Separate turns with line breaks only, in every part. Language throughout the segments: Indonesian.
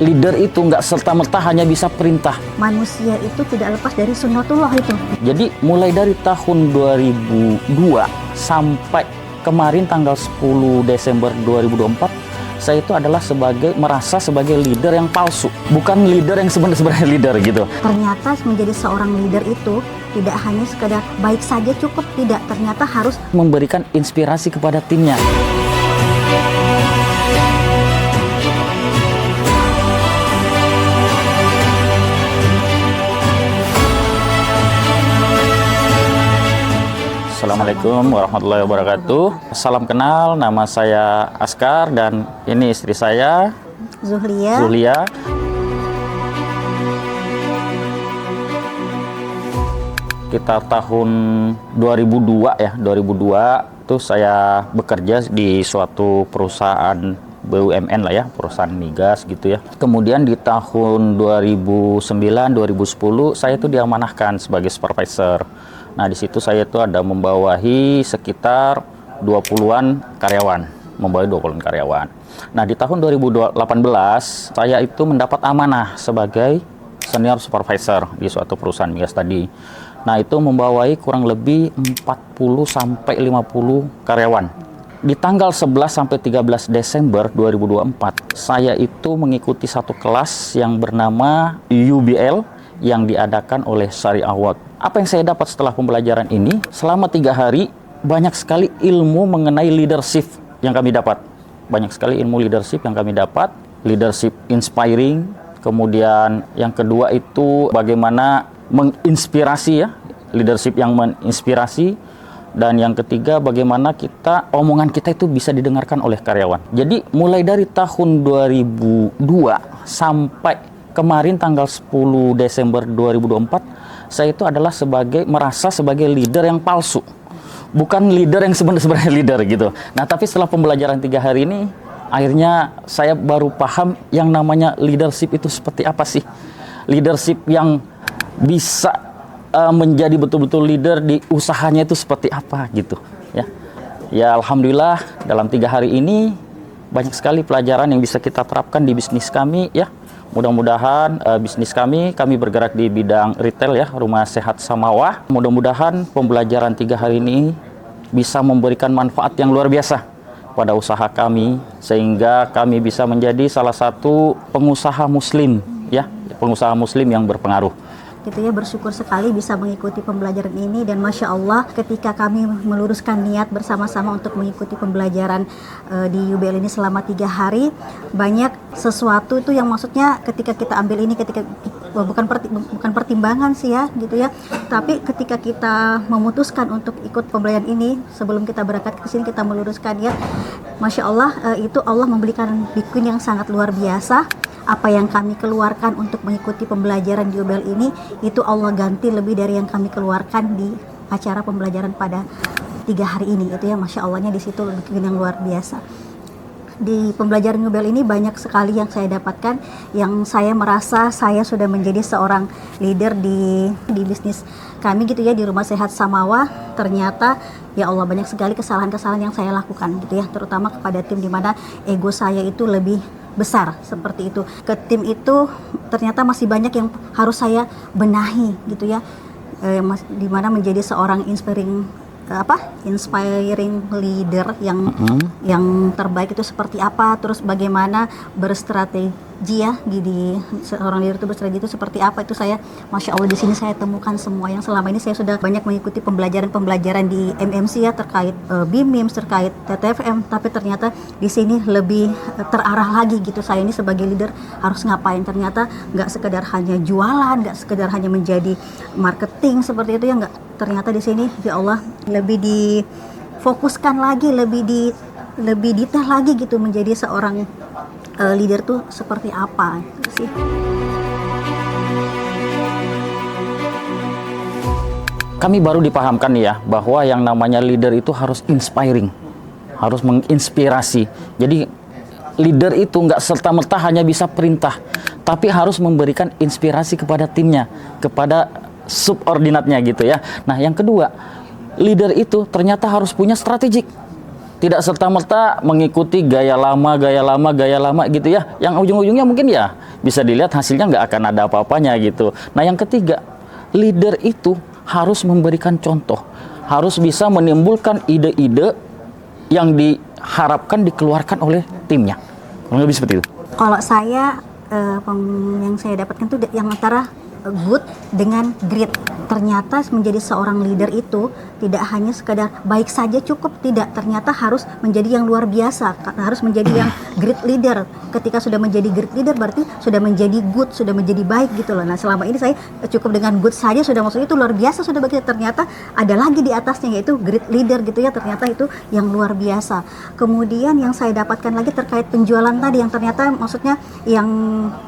leader itu nggak serta-merta hanya bisa perintah.
Manusia itu tidak lepas dari sunnatullah itu.
Jadi mulai dari tahun 2002 sampai kemarin tanggal 10 Desember 2024, saya itu adalah merasa sebagai leader yang palsu, bukan leader yang sebenarnya leader gitu.
Ternyata menjadi seorang leader itu tidak hanya sekedar baik saja cukup, tidak. Ternyata harus
memberikan inspirasi kepada timnya. Assalamualaikum warahmatullahi wabarakatuh. Salam kenal, nama saya Askar dan ini istri saya Zuhlia. Kita tahun 2002 ya, 2002 tuh saya bekerja di suatu perusahaan BUMN lah ya, perusahaan migas gitu ya. Kemudian di tahun 2009 2010 saya itu diamanahkan sebagai supervisor. Nah, di situ saya itu ada membawahi sekitar 20-an karyawan, Nah, di tahun 2018 saya itu mendapat amanah sebagai senior supervisor di suatu perusahaan migas tadi. Nah, itu membawahi kurang lebih 40 sampai 50 karyawan. Di tanggal 11 sampai 13 Desember 2024, saya itu mengikuti satu kelas yang bernama UBL yang diadakan oleh Syariah Award. Apa yang saya dapat setelah pembelajaran ini? Selama 3 hari, banyak sekali ilmu mengenai leadership yang kami dapat. Banyak sekali ilmu leadership yang kami dapat. Leadership inspiring. Kemudian yang kedua itu bagaimana menginspirasi ya. Leadership yang menginspirasi. Dan yang ketiga bagaimana omongan kita itu bisa didengarkan oleh karyawan. Jadi mulai dari tahun 2002 sampai kemarin tanggal 10 Desember 2024, saya itu adalah merasa sebagai leader yang palsu, bukan leader yang sebenarnya leader gitu. Nah, tapi setelah pembelajaran 3 hari ini, akhirnya saya baru paham yang namanya leadership itu seperti apa sih. Leadership yang bisa menjadi betul-betul leader di usahanya itu seperti apa gitu ya. Ya, alhamdulillah dalam 3 hari ini banyak sekali pelajaran yang bisa kita terapkan di bisnis kami ya. Mudah-mudahan bisnis kami bergerak di bidang retail ya, Rumah Sehat Samawah. Mudah-mudahan pembelajaran 3 hari ini bisa memberikan manfaat yang luar biasa pada usaha kami, sehingga kami bisa menjadi salah satu pengusaha muslim ya, pengusaha muslim yang berpengaruh.
Gitu ya, bersyukur sekali bisa mengikuti pembelajaran ini, dan Masya Allah ketika kami meluruskan niat bersama-sama untuk mengikuti pembelajaran di UBL ini selama 3 hari, banyak sesuatu itu yang maksudnya ketika kita ambil ini, bukan pertimbangan sih ya gitu ya, tapi ketika kita memutuskan untuk ikut pembelajaran ini, sebelum kita berangkat ke sini kita meluruskan ya, Masya Allah itu Allah memberikan bikin yang sangat luar biasa. Apa yang kami keluarkan untuk mengikuti pembelajaran di UBL ini, itu Allah ganti lebih dari yang kami keluarkan di acara pembelajaran pada 3 hari ini. Itu ya, Masya Allahnya di situ bikin yang luar biasa. Di pembelajaran UBL ini banyak sekali yang saya dapatkan, yang saya merasa saya sudah menjadi seorang leader di bisnis kami gitu ya, di Rumah Sehat Samawah. Ternyata ya Allah, banyak sekali kesalahan-kesalahan yang saya lakukan gitu ya, terutama kepada tim, di mana ego saya itu lebih besar seperti itu. Ke tim itu ternyata masih banyak yang harus saya benahi gitu ya, di mana menjadi seorang inspiring leader yang terbaik itu seperti apa, terus bagaimana berstrategi ya, di seorang leader itu berstrategi itu seperti apa, itu saya Masya Allah di sini saya temukan semua yang selama ini saya sudah banyak mengikuti pembelajaran di MMC ya, terkait BIMIMS, terkait TTFM, tapi ternyata di sini lebih terarah lagi gitu. Saya ini sebagai leader harus ngapain, ternyata nggak sekedar hanya jualan, nggak sekedar hanya menjadi marketing seperti itu ya, nggak. Ternyata di sini ya Allah lebih difokuskan lagi, lebih detail lagi gitu, menjadi seorang leader tuh seperti apa gitu sih.
Kami baru dipahamkan ya bahwa yang namanya leader itu harus inspiring, harus menginspirasi. Jadi leader itu nggak serta-merta hanya bisa perintah, tapi harus memberikan inspirasi kepada timnya, kepada subordinatnya gitu ya. Nah, yang kedua, leader itu ternyata harus punya strategik. Tidak serta-merta mengikuti gaya lama gitu ya. Yang ujung-ujungnya mungkin ya bisa dilihat hasilnya nggak akan ada apa-apanya gitu. Nah, yang ketiga, leader itu harus memberikan contoh, harus bisa menimbulkan ide-ide yang diharapkan dikeluarkan oleh timnya. Kurang lebih seperti itu.
Kalau saya yang saya dapatkan tuh yang antara good dengan great. Ternyata menjadi seorang leader itu tidak hanya sekedar baik saja cukup, tidak. Ternyata harus menjadi yang luar biasa, harus menjadi yang great leader. Ketika sudah menjadi great leader berarti sudah menjadi good, sudah menjadi baik gitu loh. Nah, selama ini saya cukup dengan good saja sudah maksudnya itu luar biasa sudah begitu. Ternyata ada lagi di atasnya yaitu great leader gitu ya. Ternyata itu yang luar biasa. Kemudian yang saya dapatkan lagi terkait penjualan tadi yang ternyata maksudnya yang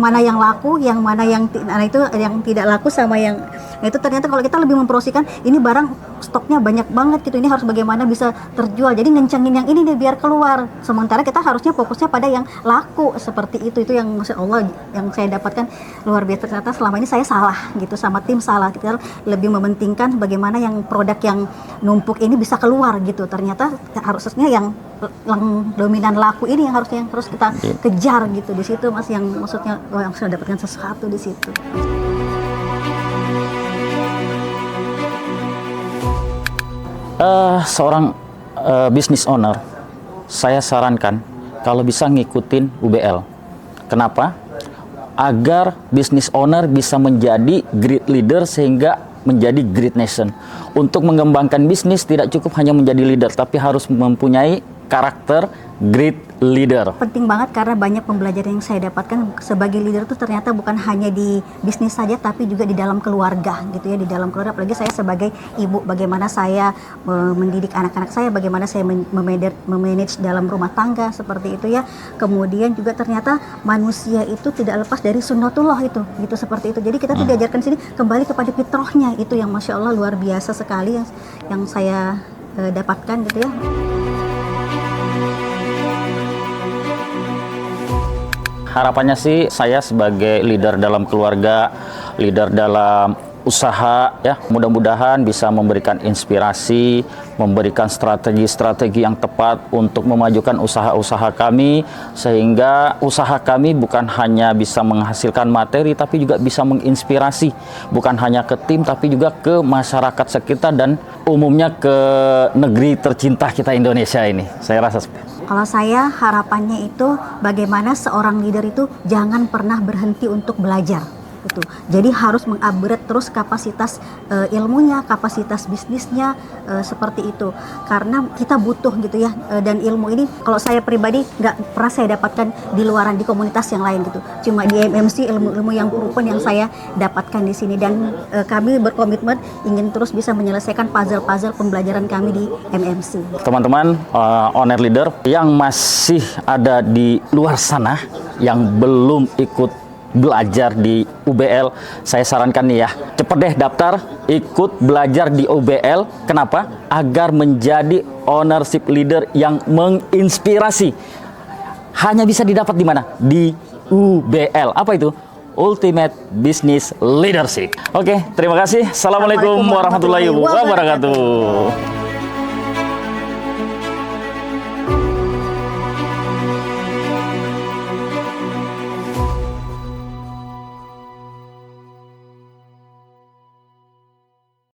mana yang laku, yang mana yang itu yang tidak laku sama yang itu ternyata kalau kita lebih mempromosikan ini barang stoknya banyak banget gitu, ini harus bagaimana bisa terjual, jadi ngencengin yang ini nih biar keluar, sementara kita harusnya fokusnya pada yang laku seperti itu yang Masya Allah yang saya dapatkan luar biasa. Ternyata selama ini saya salah gitu, sama tim salah, kita lebih mementingkan bagaimana yang produk yang numpuk ini bisa keluar gitu, ternyata harusnya yang dominan laku ini yang harusnya yang terus kita kejar gitu. Di situ Mas yang maksudnya yang saya dapatkan sesuatu di situ.
Seorang business owner, saya sarankan kalau bisa ngikutin UBL. Kenapa? Agar business owner bisa menjadi great leader sehingga menjadi great nation. Untuk mengembangkan bisnis tidak cukup hanya menjadi leader, tapi harus mempunyai karakter great leader.
Penting banget karena banyak pembelajaran yang saya dapatkan sebagai leader itu ternyata bukan hanya di bisnis saja tapi juga di dalam keluarga gitu ya, di dalam keluarga. Apalagi saya sebagai ibu, bagaimana saya mendidik anak-anak saya, bagaimana saya memanage dalam rumah tangga seperti itu ya. Kemudian juga ternyata manusia itu tidak lepas dari sunnatullah itu gitu seperti itu. Jadi kita tuh diajarkan sini kembali kepada fitrahnya itu yang Masya Allah luar biasa sekali yang saya dapatkan gitu ya.
Harapannya sih saya sebagai leader dalam keluarga, leader dalam usaha ya, mudah-mudahan bisa memberikan inspirasi, memberikan strategi-strategi yang tepat untuk memajukan usaha-usaha kami sehingga usaha kami bukan hanya bisa menghasilkan materi tapi juga bisa menginspirasi bukan hanya ke tim tapi juga ke masyarakat sekitar dan umumnya ke negeri tercinta kita Indonesia ini. Saya rasa seperti itu.
Kalau saya harapannya itu bagaimana seorang leader itu jangan pernah berhenti untuk belajar gitu. Jadi harus mengupgrade terus kapasitas ilmunya, kapasitas bisnisnya seperti itu. Karena kita butuh gitu ya, dan ilmu ini kalau saya pribadi nggak pernah saya dapatkan di luaran di komunitas yang lain gitu. Cuma di MMC ilmu-ilmu yang proven yang saya dapatkan di sini dan kami berkomitmen ingin terus bisa menyelesaikan puzzle-puzzle pembelajaran kami di MMC.
Teman-teman owner leader yang masih ada di luar sana yang belum ikut belajar di UBL, saya sarankan nih ya, cepet deh daftar ikut belajar di UBL. Kenapa? Agar menjadi ownership leader yang menginspirasi. Hanya bisa didapat di mana? Di UBL. Apa itu? Ultimate Business Leadership. Oke, terima kasih. Assalamualaikum warahmatullahi wabarakatuh.